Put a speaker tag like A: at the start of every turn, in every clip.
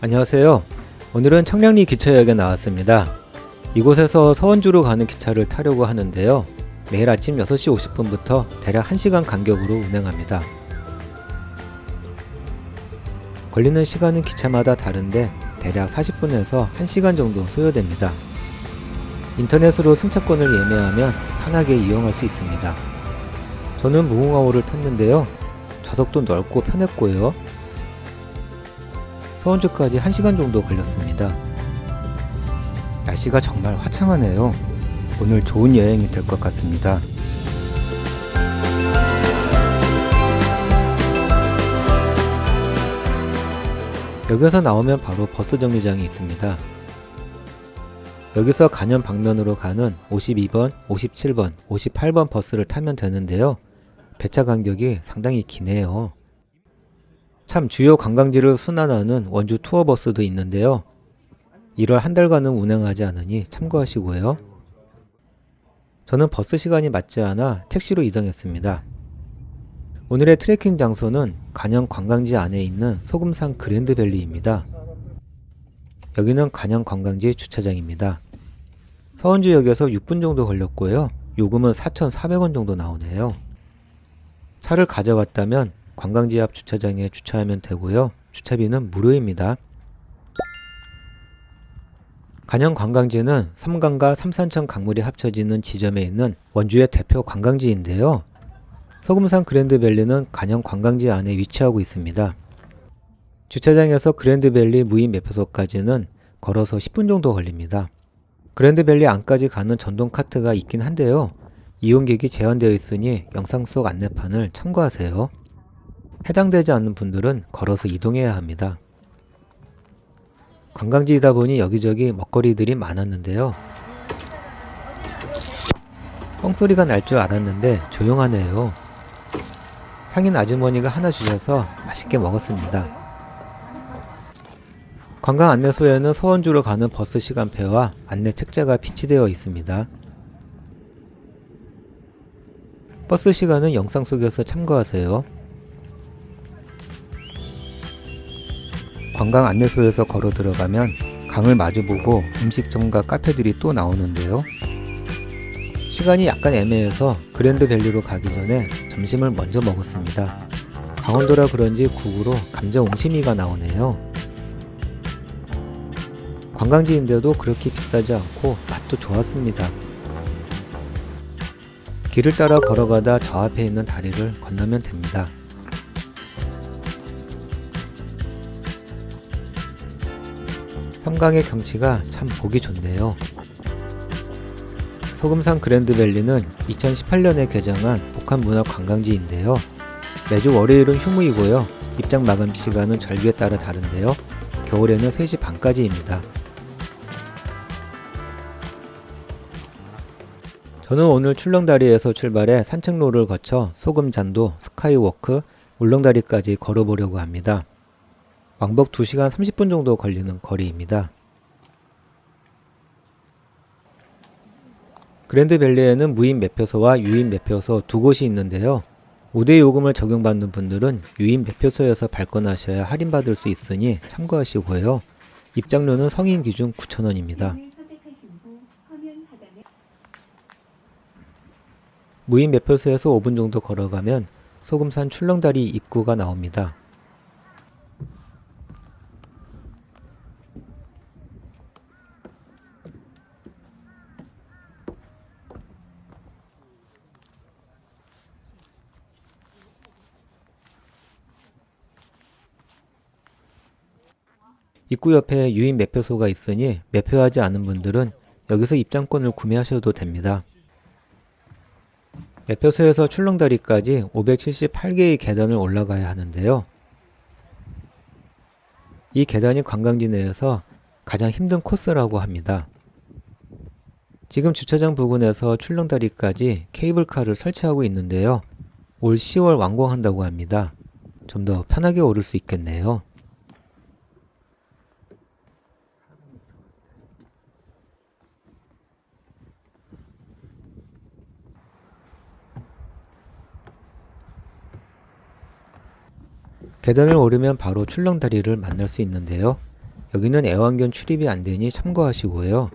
A: 안녕하세요. 오늘은 청량리 기차역에 나왔습니다. 이곳에서 서원주로 가는 기차를 타려고 하는데요. 매일 아침 6시 50분부터 대략 1시간 간격으로 운행합니다. 걸리는 시간은 기차마다 다른데 대략 40분에서 1시간 정도 소요됩니다. 인터넷으로 승차권을 예매하면 편하게 이용할 수 있습니다. 저는 무궁화호를 탔는데요. 좌석도 넓고 편했고요. 서원주까지 1시간 정도 걸렸습니다. 날씨가 정말 화창하네요. 오늘 좋은 여행이 될 것 같습니다. 여기서 나오면 바로 버스 정류장이 있습니다. 여기서 간현 방면으로 가는 52번, 57번, 58번 버스를 타면 되는데요. 배차 간격이 상당히 기네요. 참 주요 관광지를 순환하는 원주 투어버스도 있는데요. 1월 한 달간은 운행하지 않으니 참고하시고요. 저는 버스 시간이 맞지 않아 택시로 이동했습니다. 오늘의 트레킹 장소는 간현 관광지 안에 있는 소금산 그랜드밸리입니다. 여기는 간현 관광지 주차장입니다. 서원주역에서 6분 정도 걸렸고요. 요금은 4,400원 정도 나오네요. 차를 가져왔다면 관광지 앞 주차장에 주차하면 되고요. 주차비는 무료입니다. 간현 관광지는 삼강과 삼산천 강물이 합쳐지는 지점에 있는 원주의 대표 관광지인데요. 소금산 그랜드밸리는 간현 관광지 안에 위치하고 있습니다. 주차장에서 그랜드밸리 무인 매표소까지는 걸어서 10분 정도 걸립니다. 그랜드밸리 안까지 가는 전동 카트가 있긴 한데요. 이용객이 제한되어 있으니 영상 속 안내판을 참고하세요. 해당되지 않는 분들은 걸어서 이동해야 합니다. 관광지이다 보니 여기저기 먹거리들이 많았는데요. 뻥소리가 날 줄 알았는데 조용하네요. 상인 아주머니가 하나 주셔서 맛있게 먹었습니다. 관광 안내소에는 서원주로 가는 버스 시간표와 안내 책자가 비치되어 있습니다. 버스 시간은 영상 속에서 참고하세요. 관광 안내소에서 걸어 들어가면 강을 마주보고 음식점과 카페들이 또 나오는데요. 시간이 약간 애매해서 그랜드밸리로 가기 전에 점심을 먼저 먹었습니다. 강원도라 그런지 국으로 감자 옹심이가 나오네요. 관광지인데도 그렇게 비싸지 않고 맛도 좋았습니다. 길을 따라 걸어가다 저 앞에 있는 다리를 건너면 됩니다. 섬강의 경치가 참 보기 좋네요. 소금산 그랜드밸리는 2018년에 개장한 복합문화관광지인데요. 매주 월요일은 휴무이고요. 입장 마감 시간은 절기에 따라 다른데요. 겨울에는 3시 반까지입니다. 저는 오늘 출렁다리에서 출발해 산책로를 거쳐 소금잔도, 스카이워크, 울렁다리까지 걸어보려고 합니다. 왕복 2시간 30분 정도 걸리는 거리입니다. 그랜드밸리에는 무인 매표소와 유인 매표소 두 곳이 있는데요. 우대 요금을 적용받는 분들은 유인 매표소에서 발권하셔야 할인받을 수 있으니 참고하시고요. 입장료는 성인 기준 9,000원입니다. 무인 매표소에서 5분 정도 걸어가면 소금산 출렁다리 입구가 나옵니다. 입구 옆에 유인 매표소가 있으니 매표하지 않은 분들은 여기서 입장권을 구매하셔도 됩니다. 매표소에서 출렁다리까지 578개의 계단을 올라가야 하는데요. 이 계단이 관광지 내에서 가장 힘든 코스라고 합니다. 지금 주차장 부근에서 출렁다리까지 케이블카를 설치하고 있는데요. 올 10월 완공한다고 합니다. 좀 더 편하게 오를 수 있겠네요. 계단을 오르면 바로 출렁다리를 만날 수 있는데요. 여기는 애완견 출입이 안 되니 참고하시고요.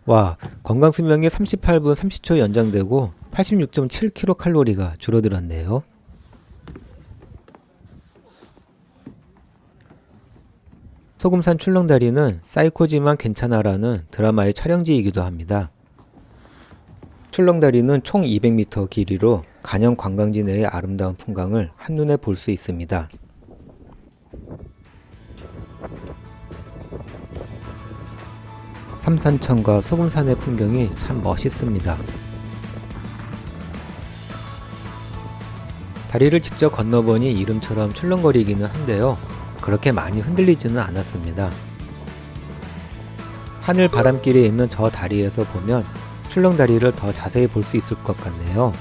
A: 와, 건강수명이 38분 30초 연장되고 86.7kcal가 줄어들었네요. 소금산 출렁다리는 사이코지만 괜찮아라는 드라마의 촬영지이기도 합니다. 출렁다리는 총 200m 길이로 간영 관광지 내의 아름다운 풍광을 한눈에 볼 수 있습니다. 삼산천과 소금산의 풍경이 참 멋있습니다. 다리를 직접 건너보니 이름처럼 출렁거리기는 한데요. 그렇게 많이 흔들리지는 않았습니다. 하늘 바람길에 있는 저 다리에서 보면 출렁다리를 더 자세히 볼 수 있을 것 같네요.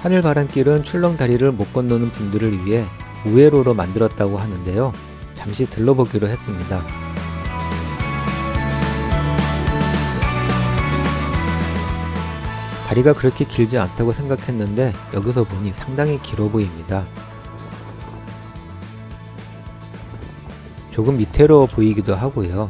A: 하늘 바람길은 출렁다리를 못 건너는 분들을 위해 우회로로 만들었다고 하는데요. 잠시 들러보기로 했습니다. 다리가 그렇게 길지 않다고 생각했는데 여기서 보니 상당히 길어 보입니다. 조금 밑으로 보이기도 하고요.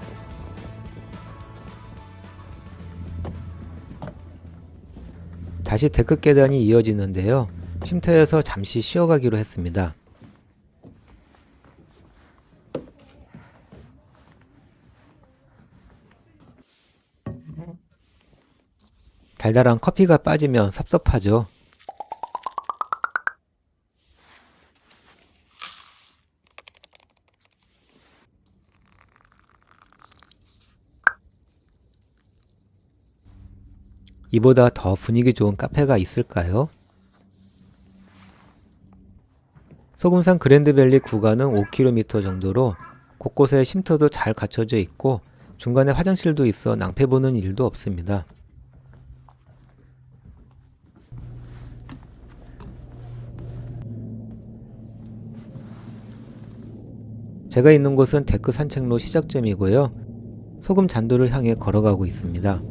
A: 다시 데크 계단이 이어지는데요. 쉼터에서 잠시 쉬어가기로 했습니다. 달달한 커피가 빠지면 섭섭하죠. 이보다 더 분위기 좋은 카페가 있을까요? 소금산 그랜드밸리 구간은 5km 정도로 곳곳에 쉼터도 잘 갖춰져 있고 중간에 화장실도 있어 낭패 보는 일도 없습니다. 제가 있는 곳은 데크 산책로 시작점이고요. 소금 잔도를 향해 걸어가고 있습니다.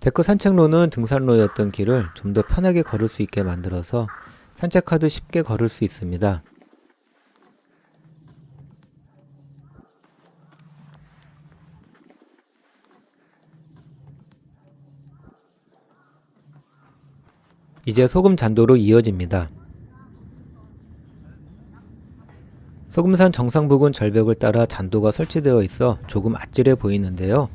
A: 데크 산책로는 등산로였던 길을 좀 더 편하게 걸을 수 있게 만들어서 산책하듯 쉽게 걸을 수 있습니다. 이제 소금 잔도로 이어집니다. 소금산 정상 부근 절벽을 따라 잔도가 설치되어 있어 조금 아찔해 보이는데요.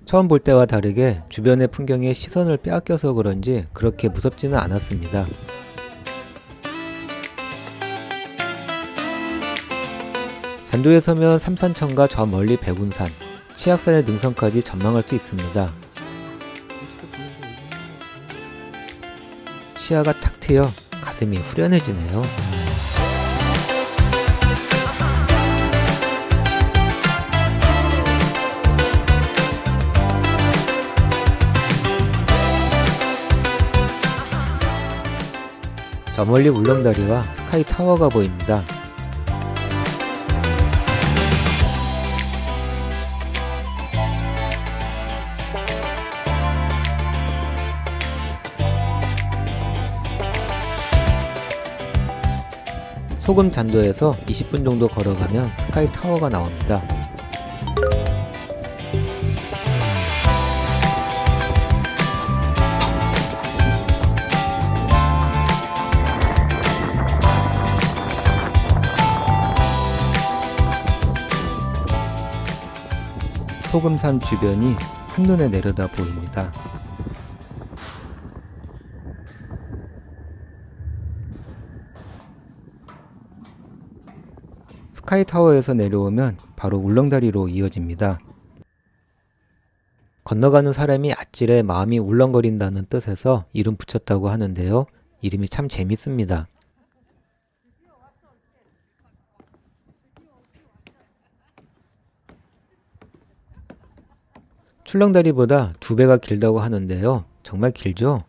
A: 처음 볼 때와 다르게 주변의 풍경에 시선을 빼앗겨서 그런지 그렇게 무섭지는 않았습니다. 잔도에 서면 삼산천과 저 멀리 백운산, 치악산의 능선까지 전망할 수 있습니다. 시야가 탁 트여 가슴이 후련해지네요. 저 멀리 울렁다리와 스카이 타워가 보입니다. 소금 잔도에서 20분 정도 걸어가면 스카이 타워가 나옵니다. 소금산 주변이 한눈에 내려다 보입니다. 스카이타워에서 내려오면 바로 울렁다리로 이어집니다. 건너가는 사람이 아찔해 마음이 울렁거린다는 뜻에서 이름 붙였다고 하는데요. 이름이 참 재밌습니다. 출렁다리보다 2배가 길다고 하는데요. 정말 길죠?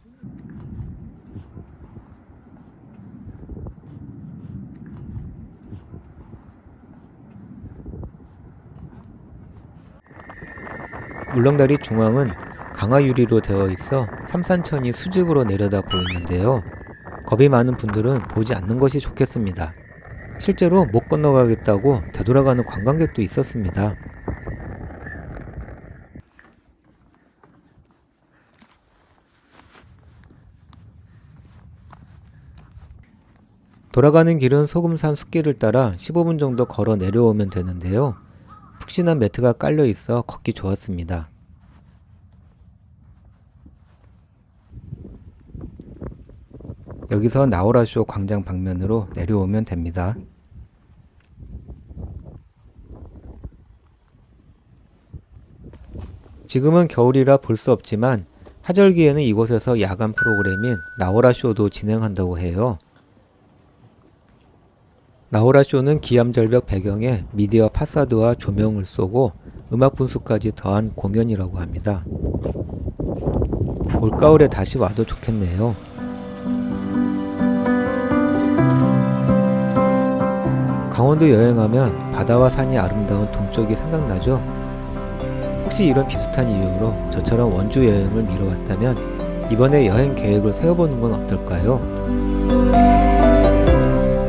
A: 울렁다리 중앙은 강화 유리로 되어 있어 삼산천이 수직으로 내려다 보이는데요. 겁이 많은 분들은 보지 않는 것이 좋겠습니다. 실제로 못 건너가겠다고 되돌아가는 관광객도 있었습니다. 돌아가는 길은 소금산 숲길을 따라 15분 정도 걸어 내려오면 되는데요. 푹신한 매트가 깔려 있어 걷기 좋았습니다. 여기서 나오라쇼 광장 방면으로 내려오면 됩니다. 지금은 겨울이라 볼 수 없지만 하절기에는 이곳에서 야간 프로그램인 나오라쇼도 진행한다고 해요. 나오라쇼는 기암절벽 배경에 미디어 파사드와 조명을 쏘고 음악 분수까지 더한 공연이라고 합니다. 올가을에 다시 와도 좋겠네요. 강원도 여행하면 바다와 산이 아름다운 동쪽이 생각나죠? 혹시 이런 비슷한 이유로 저처럼 원주 여행을 미뤄왔다면 이번에 여행 계획을 세워보는 건 어떨까요?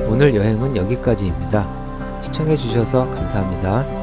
A: 오늘 여행은 여기까지입니다. 시청해주셔서 감사합니다.